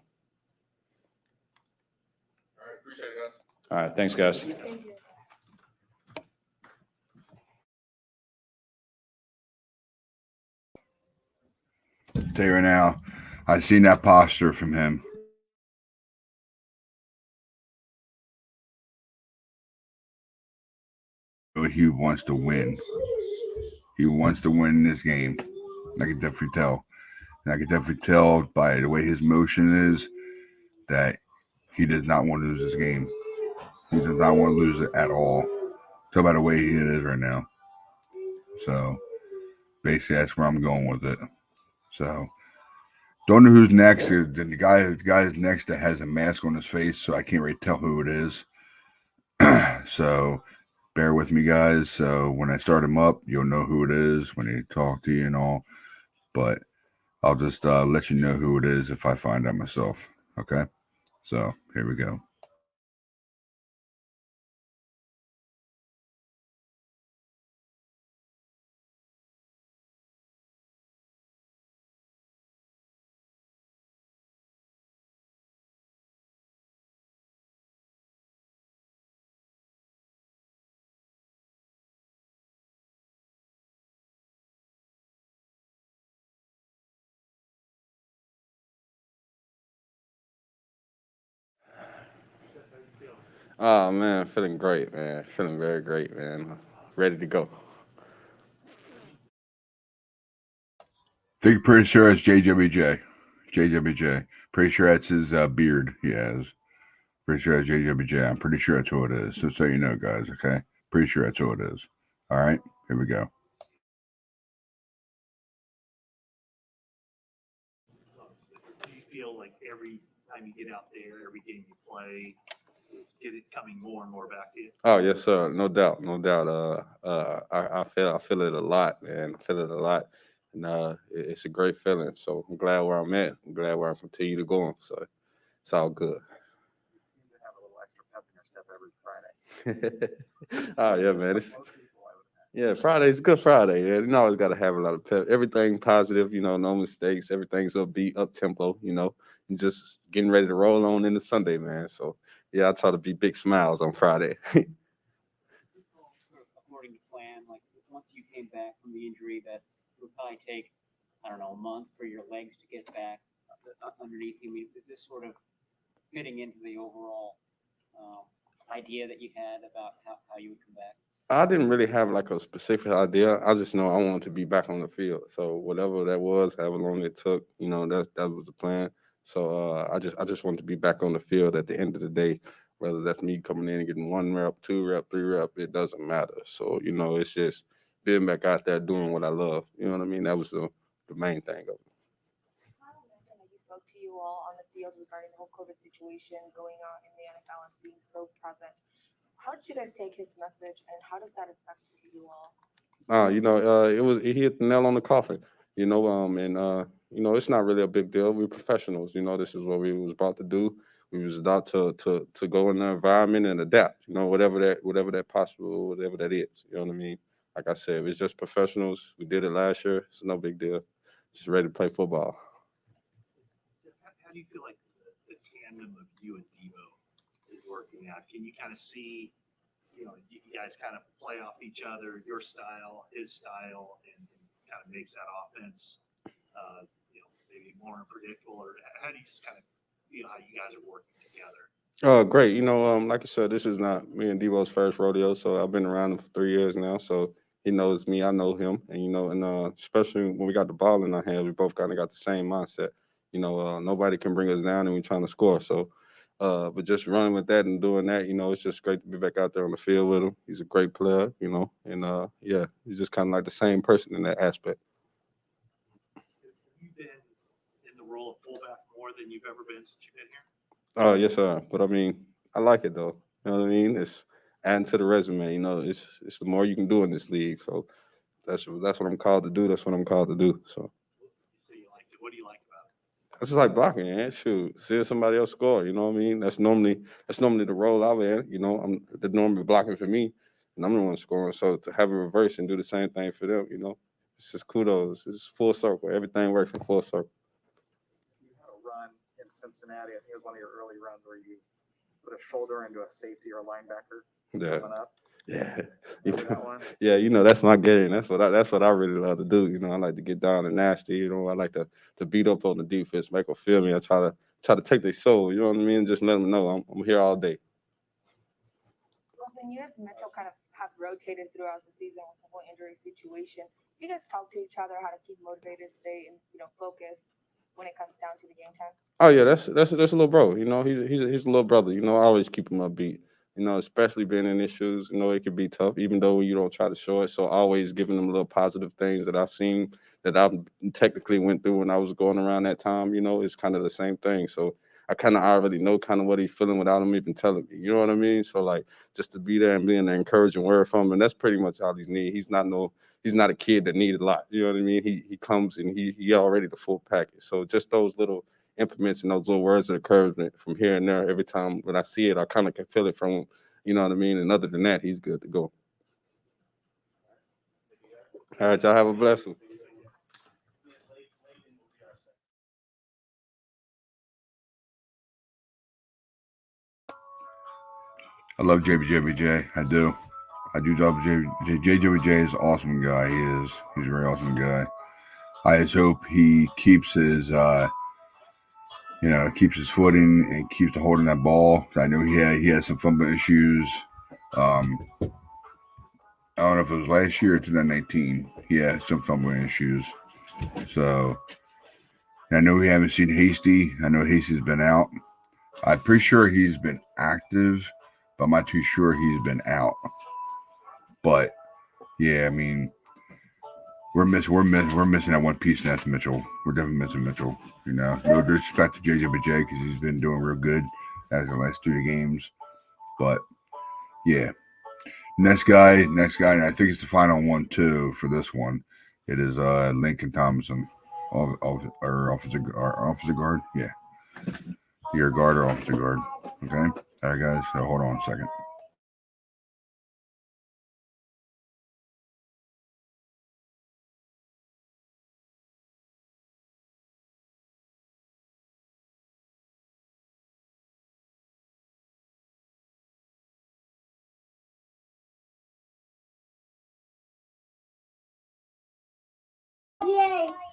[SPEAKER 1] right, appreciate it, guys.
[SPEAKER 9] All right, thanks, guys.
[SPEAKER 12] Thank you.
[SPEAKER 1] Tell you right now, I've seen that posture from him. He wants to win. He wants to win this game. I can definitely tell. And I can definitely tell by the way his motion is that he does not want to lose this game. He does not want to lose it at all. Tell by the way he is right now. So basically, that's where I'm going with it. So don't know who's next. The guy is next that has a mask on his face, so I can't really tell who it is. So bear with me, guys. So when I start him up, you'll know who it is when he talk to you and all. But I'll just let you know who it is if I find out myself. Okay? So here we go.
[SPEAKER 13] Oh man, feeling great, man. Feeling very great, man. Ready to go.
[SPEAKER 1] Think pretty sure it's JWJ. JWJ. Pretty sure that's his beard he has. Pretty sure it's JWJ. I'm pretty sure that's who it is. So you know, guys, okay? Pretty sure that's who it is. All right, here we go.
[SPEAKER 6] Do you feel like every time you get out there, every game you play, it's coming more and more back to you?
[SPEAKER 13] Oh yes, sir. No doubt, no doubt. I feel it a lot, man. I feel it a lot, and it's a great feeling. So I'm glad where I'm at. I'm glad where I continue to go. So it's all good.
[SPEAKER 7] You seem to have a little extra pep in your step every Friday.
[SPEAKER 13] Oh yeah, man.
[SPEAKER 7] Most people, I would imagine.
[SPEAKER 13] Yeah, Friday's a good Friday. Yeah, you always got to have a lot of pep. Everything positive, no mistakes. Everything's upbeat, up tempo, and just getting ready to roll on into Sunday, man. So yeah, I try to be big smiles on Friday.
[SPEAKER 10] According to plan, like once you came back from the injury, that would probably take, I don't know, a month for your legs to get back underneath you. I mean, is this sort of fitting into the overall idea that you had about how you would come back?
[SPEAKER 13] I didn't really have like a specific idea. I just know I wanted to be back on the field. So whatever that was, however long it took, that was the plan. So I just wanted to be back on the field at the end of the day. Whether that's me coming in and getting 1 rep, 2 rep, 3 rep, it doesn't matter. So it's just being back out there doing what I love. You know what I mean? That was the main thing of it.
[SPEAKER 12] Kyle mentioned that he spoke to you all on the field regarding the whole COVID situation going on in the NFL and being so present. How did you guys take his message, and how does that affect you all?
[SPEAKER 13] He hit the nail on the coffin. It's not really a big deal. We're professionals. This is what we was about to do. We was about to go in the environment and adapt. Whatever that possible, whatever that is. You know what I mean? Like I said, it's just professionals. We did it last year. It's no big deal. Just ready to play football.
[SPEAKER 6] How do you feel like the tandem of you and Debo is working out? Can you kind of see, you guys kind of play off each other, your style, his style, and kind of makes that offense, maybe more unpredictable? Or how do you just kind of feel how you guys are working together?
[SPEAKER 13] Oh, great. Like I said, this is not me and Debo's first rodeo. So I've been around him for 3 years now. So he knows me, I know him. And especially when we got the ball in our hands, we both kind of got the same mindset. Nobody can bring us down and we're trying to score. So, but just running with that and doing that, it's just great to be back out there on the field with him. He's a great player, and yeah, he's just kind of like the same person in that aspect.
[SPEAKER 6] Have you been in the role of fullback more than you've ever been since you've been here?
[SPEAKER 13] Oh, yes, sir. But I mean, I like it though. You know what I mean? It's adding to the resume. It's the more you can do in this league. So that's what I'm called to do. That's what I'm called to do. So
[SPEAKER 6] You say you liked it. What do you like about it?
[SPEAKER 13] that's just like blocking, man. Shoot, seeing somebody else score. You know what I mean? That's normally the role I'm in. You know, I'm the normally blocking for me, and I'm the one scoring. So to have a reverse and do the same thing for them, you know, it's just kudos. It's full circle. Everything works in full circle.
[SPEAKER 7] You had a run in Cincinnati. I think it was one of your early runs where you put a shoulder into a safety or a linebacker
[SPEAKER 13] Yeah.
[SPEAKER 7] coming up.
[SPEAKER 13] Yeah, you
[SPEAKER 7] Remember that
[SPEAKER 13] know,
[SPEAKER 7] one?
[SPEAKER 13] yeah, you know that's my game. That's what I really love to do. You know, I like to get down and nasty. You know, I like to beat up on the defense, make them feel me. I try to take their soul. You know what I mean? Just let them know I'm here all day.
[SPEAKER 12] Listen, you and Mitchell kind of have rotated throughout the season with the whole injury situation. You guys talk to each other how to keep motivated, stay and focused when it comes down to the game time.
[SPEAKER 13] Oh yeah, that's a little bro. You know, he's a little brother. You know, I always keep him upbeat. You know, especially being in issues. You know, it can be tough, even though you don't try to show it. So always giving them little positive things that I've seen that I technically went through when I was going around that time. You know, it's kind of the same thing. So I kind of already know kind of what he's feeling without him even telling me. You know what I mean? So like just to be there and being an encouraging word from him, and that's pretty much all he's need. He's not a kid that needs a lot. You know what I mean? He comes and he already the full package. So just those little implements and those little words of encouragement from here and there. Every time when I see it, I kind of can feel it from him. You know what I mean? And other than that, he's good to go. All right, y'all have a blessing.
[SPEAKER 1] I love JBJ. I do. I do love JJBJ is an awesome guy. He's a very awesome guy. I just hope he keeps his keeps his footing and keeps holding that ball. I know he had some fumbling issues. I don't know if it was last year or 2019. He had some fumbling issues. So I know we haven't seen Hasty. I know Hasty's been out. I'm pretty sure he's been active, but I'm not too sure he's been out. But yeah, I mean, we're missing that one piece, and that's Mitchell. We're definitely missing Mitchell. You know, no disrespect to JJBJ because he's been doing real good as the last 2 games. But yeah, next guy, and I think it's the final one too for this one. It is Lincoln Thomason, offensive guard. Yeah, your guard or offensive guard. Okay, all right, guys. So hold on a second.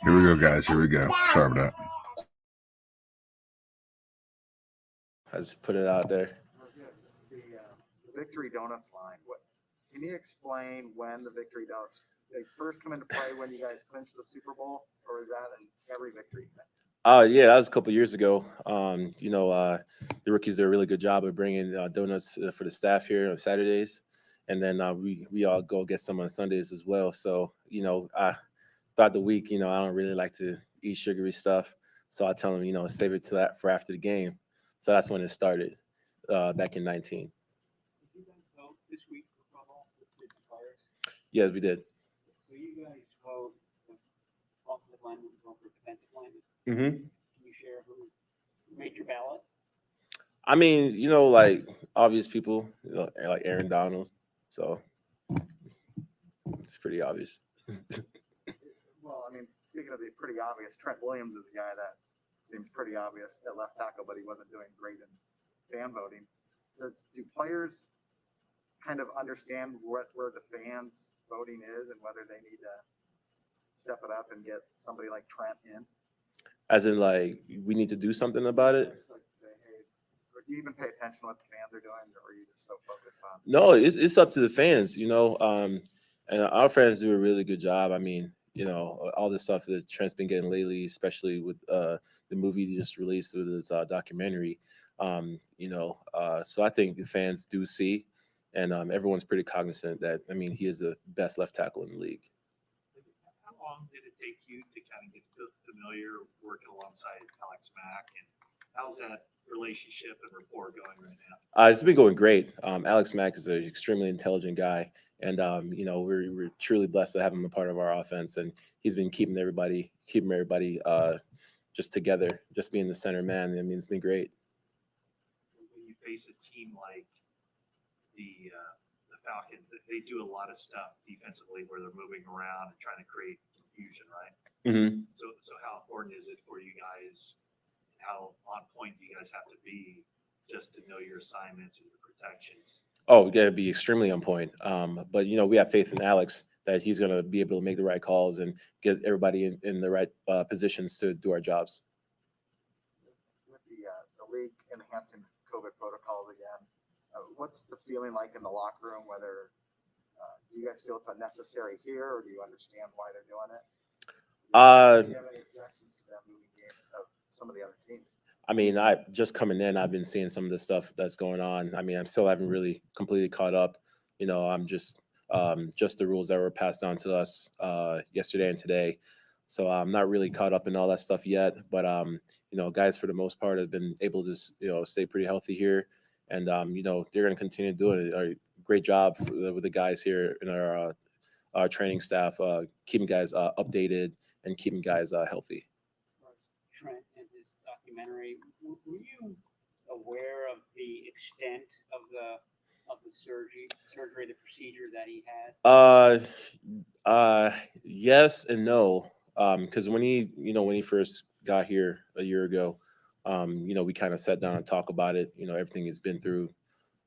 [SPEAKER 1] Here we go, guys. Here we go. Sorry about that.
[SPEAKER 9] I just put it out there.
[SPEAKER 7] The Victory Donuts line. Can you explain when the Victory Donuts they first come into play when you guys clinched the Super Bowl, or is that in every victory thing?
[SPEAKER 14] Yeah, that was a couple years ago. The rookies did a really good job of bringing donuts for the staff here on Saturdays, and then we all go get some on Sundays as well. So I throughout the week, I don't really like to eat sugary stuff, so I tell them, save it to that for after the game. So that's when it started back in 19.
[SPEAKER 10] Did you guys vote this week for Pro Bowl with the players?
[SPEAKER 14] Yes, we did.
[SPEAKER 10] So you guys vote the offensive lineman, vote for defensive lineman.
[SPEAKER 14] Mm-hmm.
[SPEAKER 10] Can you share who made your ballot?
[SPEAKER 14] I mean, like obvious people, like Aaron Donald. So it's pretty obvious.
[SPEAKER 7] Well, I mean, speaking of the pretty obvious, Trent Williams is a guy that seems pretty obvious at left tackle, but he wasn't doing great in fan voting. Do players kind of understand where the fans voting is and whether they need to step it up and get somebody like Trent in?
[SPEAKER 14] As in, like, we need to do something about it?
[SPEAKER 7] Just like say, hey, or do you even pay attention to what the fans are doing, or are you just so focused on?
[SPEAKER 14] No, it's up to the fans, and our fans do a really good job. I mean, all the stuff that Trent's been getting lately, especially with the movie he just released with his documentary. So I think the fans do see, and everyone's pretty cognizant that, I mean, he is the best left tackle in the league.
[SPEAKER 6] How long did it take you to kind of get familiar working alongside Alex Mack and how's that relationship and rapport going right now?
[SPEAKER 14] It's been going great. Alex Mack is an extremely intelligent guy, and we're truly blessed to have him a part of our offense. And he's been keeping everybody just together, just being the center man. I mean, it's been great.
[SPEAKER 6] When you face a team like the Falcons, they do a lot of stuff defensively where they're moving around and trying to create confusion, right?
[SPEAKER 14] Mm-hmm.
[SPEAKER 6] So how important is it for you guys? How on point do you guys have to be just to know your assignments and your protections?
[SPEAKER 14] Oh, we got to be extremely on point. But we have faith in Alex that he's going to be able to make the right calls and get everybody in the right positions to do our jobs.
[SPEAKER 7] With the league enhancing COVID protocols again, what's the feeling like in the locker room? Whether do you guys feel it's unnecessary here, or do you understand why they're doing it? Do you have any objections to them moving games of some of the other teams?
[SPEAKER 14] I mean, I just coming in, I've been seeing some of the stuff that's going on. I mean, I'm still haven't really completely caught up. I'm just the rules that were passed down to us yesterday and today. So I'm not really caught up in all that stuff yet. But guys for the most part have been able to stay pretty healthy here, and they're going to continue doing it. Great job with the guys here in our training staff, keeping guys updated and keeping guys healthy.
[SPEAKER 10] Trent and his documentary, were you aware of the extent of the surgery, the procedure that he had?
[SPEAKER 14] Yes and no. Because when he first got here a year ago, we kind of sat down and talked about it. Everything he's been through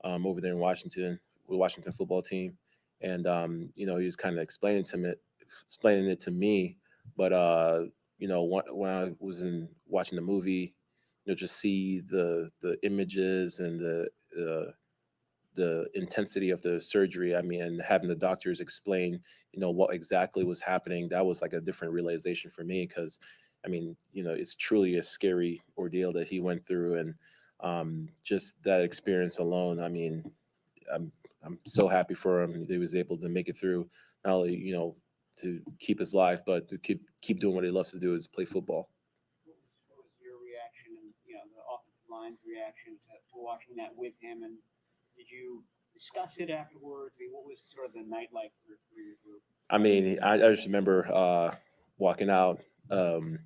[SPEAKER 14] over there in Washington, with the Washington football team, and he was kind of explaining it to me. But when I was watching the movie, just see the images and the intensity of the surgery. I mean, and having the doctors explain, what exactly was happening, that was like a different realization for me. Because, I mean, it's truly a scary ordeal that he went through, and just that experience alone. I mean, I'm so happy for him that he was able to make it through. Not only to keep his life, but to keep doing what he loves to do, is play football.
[SPEAKER 10] What was your reaction and the offensive line's reaction to watching that with him? And did you discuss it afterwards? I mean, what was sort of the night like for your group?
[SPEAKER 14] I mean, I just remember walking out of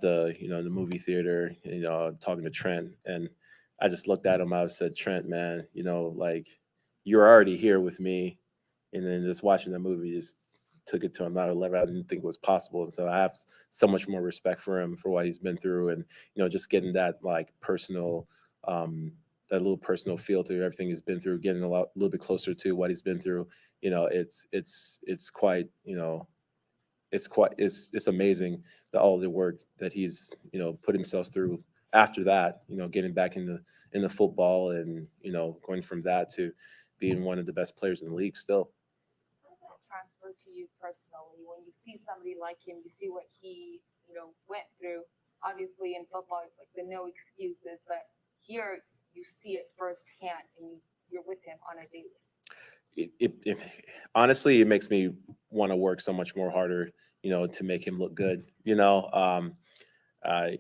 [SPEAKER 14] the movie theater, talking to Trent, and I just looked at him. I said, Trent, man, like, you're already here with me, and then just watching the movie just took it to another level I didn't think was possible. And so I have so much more respect for him for what he's been through, and just getting that like personal, that little personal feel to everything he's been through, getting a little bit closer to what he's been through. It's quite it's amazing that all the work that he's put himself through after that, getting back in the football, and going from that to being one of the best players in the league still.
[SPEAKER 12] How did that transfer to you personally? When you see somebody like him, you see what he went through. Obviously in football it's like the no excuses, but here you see it firsthand and you're with him on a daily.
[SPEAKER 14] It honestly, it makes me want to work so much more harder, to make him look good. I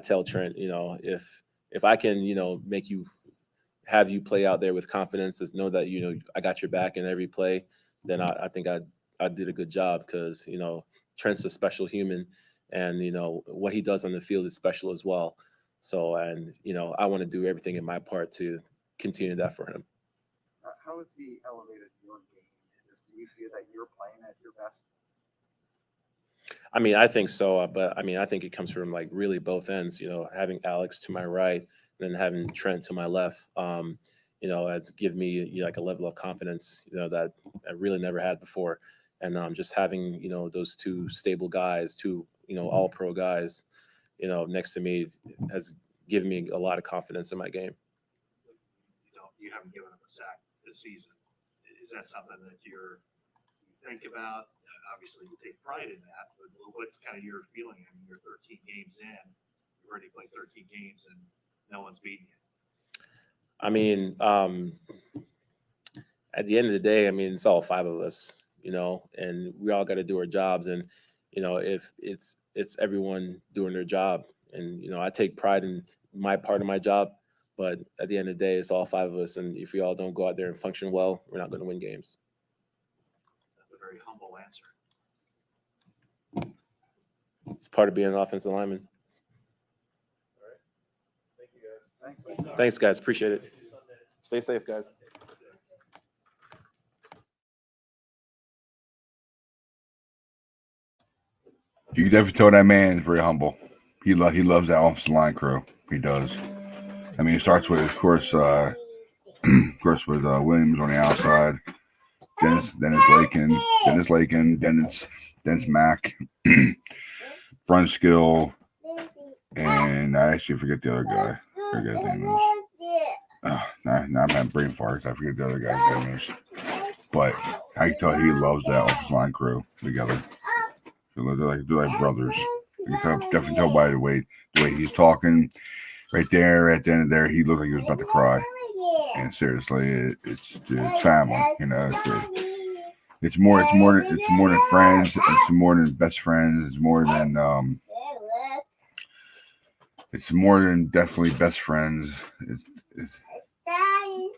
[SPEAKER 14] tell Trent, if I can, have you play out there with confidence, just know that I got your back in every play, then I think I did a good job, because Trent's a special human, and what he does on the field is special as well. So, and I want to do everything in my part to continue that for him.
[SPEAKER 7] How has he elevated your game? Do you feel that you're playing at your best?
[SPEAKER 14] I mean, I think so, but I mean, I think it comes from like really both ends. Having Alex to my right, and then having Trent to my left, has given me like a level of confidence, that I really never had before. And just having those two stable guys, two all pro guys, next to me, has given me a lot of confidence in my game.
[SPEAKER 6] You haven't given up a sack this season. Is that something that you think about? Obviously, you take pride in that, but what's kind of your feeling? I mean, you're 13 games in. You've already played 13 games, and no one's beaten you.
[SPEAKER 14] I mean, at the end of the day, I mean, it's all five of us, and we all got to do our jobs. And if it's everyone doing their job, And I take pride in my part of my job, but at the end of the day, it's all 5 of us. And if we all don't go out there and function well, we're not going to win games.
[SPEAKER 6] That's a very humble answer.
[SPEAKER 14] It's part of being an offensive lineman.
[SPEAKER 6] Thank you, guys.
[SPEAKER 14] Thanks, guys. Appreciate it. Stay safe, guys.
[SPEAKER 1] You can definitely tell that man is very humble. He loves that offensive line crew. He does. I mean, it starts with, of course, with Williams on the outside. Dennis Lakin, Dennis Mack, Brunskill, and I actually forget the other guy. I forget his name is. Now I'm having brain farts. I forget the other guy's name is. But I can tell he loves that offensive line crew together. They're like brothers. You can definitely tell by the way he's talking. Right there, at the end of there, he looked like he was about to cry. And seriously, it's family. It's more than friends. It's more than best friends. It's more than definitely best friends. It's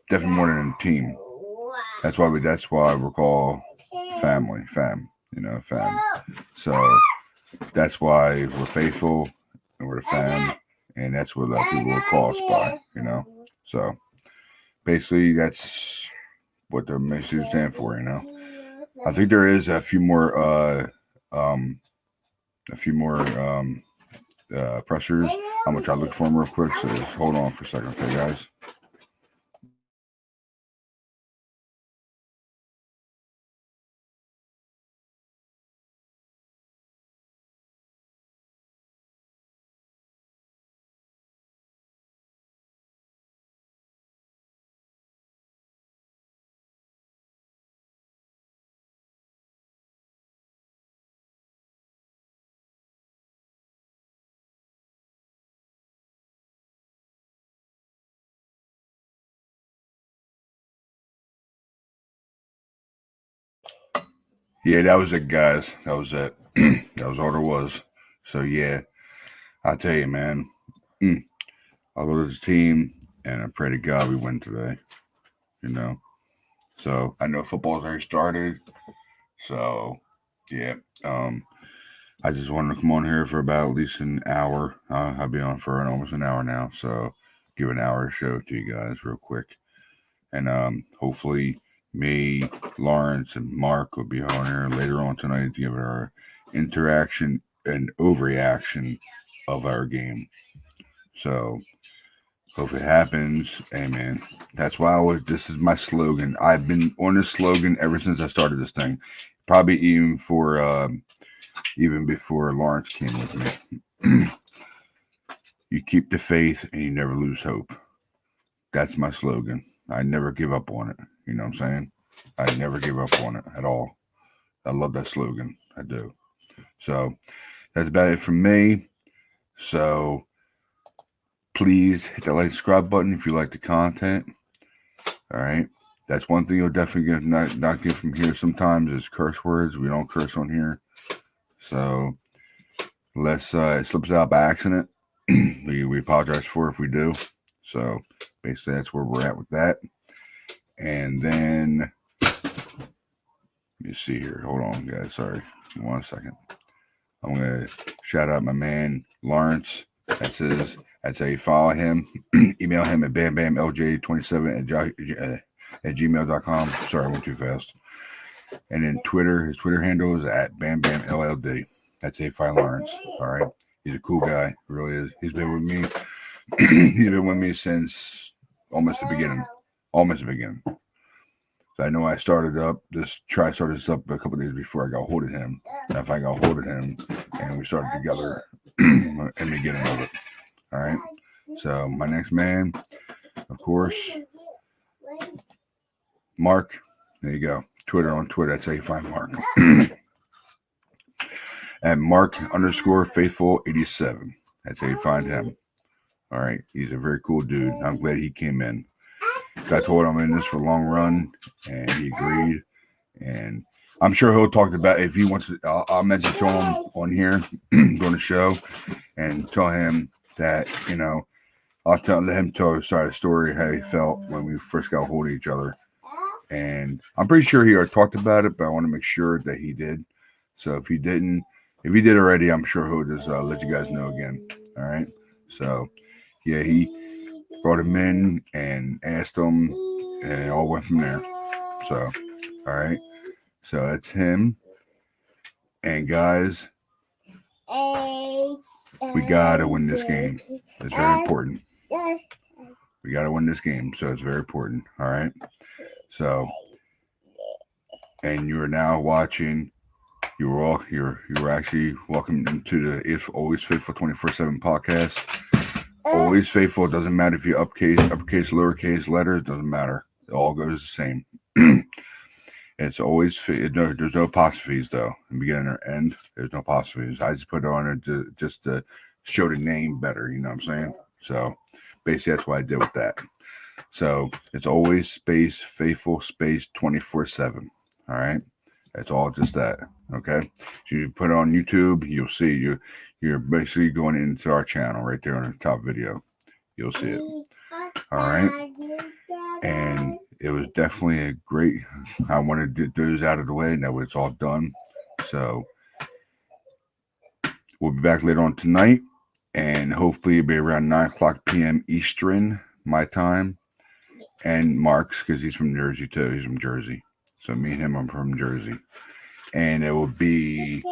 [SPEAKER 1] definitely more than a team. That's why we're called family, fam. So that's why we're faithful and we're the fam, and that's what a lot of people will call us by. So basically, that's what the mission stand for. I think there is a few more pressures. I'm gonna try to look for them real quick. So just hold on for a second, okay, guys. Yeah, that was it, guys. That was it. That was all there was. So yeah, I tell you, man. I love this team, and I pray to God we win today. So I know football's already started. So yeah, I just wanted to come on here for about at least an hour. I'll be on for almost an hour now. So give an hour show to you guys real quick, and hopefully me, Lawrence, and Mark will be on here later on tonight to give our interaction and overreaction of our game. So hope it happens. Amen. That's why this is my slogan. I've been on this slogan ever since I started this thing. Probably even before Lawrence came with me. You keep the faith and you never lose hope. That's my slogan. I never give up on it. You know what I'm saying? I never give up on it at all. I love that slogan. I do. So that's about it from me. So please hit that like, subscribe button if you like the content. All right. That's one thing you'll definitely not get from here sometimes is curse words. We don't curse on here. So unless it slips out by accident, we apologize for it if we do. So basically that's where we're at with that. And then let me see here. Hold on, guys. Sorry. 1 second. I'm gonna shout out my man Lawrence. That's how you follow him. Email him at bambamlj27 at gmail.com. Sorry, I went too fast. And then his Twitter handle is at bambamlld. That's how you find Lawrence. All right. He's a cool guy. Really is. He's been with me. He's been with me since almost the beginning. So I know I started this up a couple days before I got hold of him. And if I got hold of him and we started together in the beginning of it. All right. So my next man, of course, Mark. There you go. On Twitter. That's how you find Mark. At Mark_faithful87. That's how you find him. All right. He's a very cool dude. I'm glad he came in. I told him I'm in this for a long run, and he agreed. And I'm sure he'll talk about if he wants to. I'll mention to him on here during the show, and tell him that, let him tell his side of the story, how he felt when we first got a hold of each other. And I'm pretty sure he already talked about it, but I want to make sure that he did. So if he did already, I'm sure he'll just let you guys know again. All right. So yeah, he brought him in and asked him, and it all went from there. So, all right. So that's him. And guys, we gotta win this game. It's very important. We gotta win this game, so it's very important. All right. So, and you are now watching. You're actually welcome into the If Always Faithful 24/7 podcast. Always Faithful. It doesn't matter if you uppercase, lowercase, letters. Doesn't matter. It all goes the same. It's always there's no apostrophes though. In beginning or end, there's no apostrophes. I just put it on it just to show the name better. You know what I'm saying? So basically, that's what I did with that. So it's always space faithful space 24/7. All right. It's all just that. Okay. So you put it on YouTube, you'll see you're basically going into our channel right there on the top video. You'll see it. All right. And it was definitely a great. I wanted to do this out of the way, and that way it's all done. So we'll be back later on tonight, and hopefully it'll be around 9:00 p.m. Eastern, my time, and Mark's, because he's from Jersey too. He's from Jersey. So me and him are from Jersey. And it will be,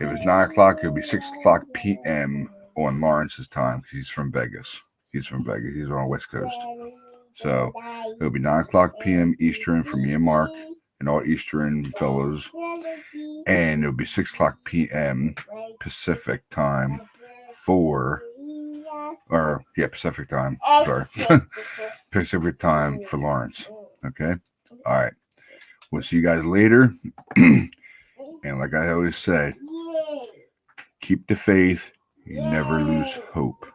[SPEAKER 1] if it's 9:00, it'll be 6:00 p.m. on Lawrence's time, because he's from Vegas. He's on the West Coast. So it'll be 9:00 p.m. Eastern for me and Mark and all Eastern fellows. And it'll be 6:00 p.m. Pacific time Pacific time. Sorry. Pacific time for Lawrence. Okay. All right. We'll see you guys later. And like I always say, keep the faith. You never lose hope.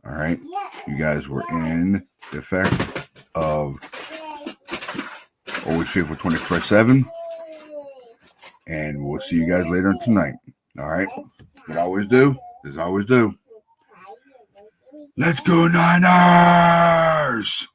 [SPEAKER 1] All right. You guys were in the effect of Always Faithful 24/7. And we'll see you guys later tonight. All right. What I always do is Let's go Niners!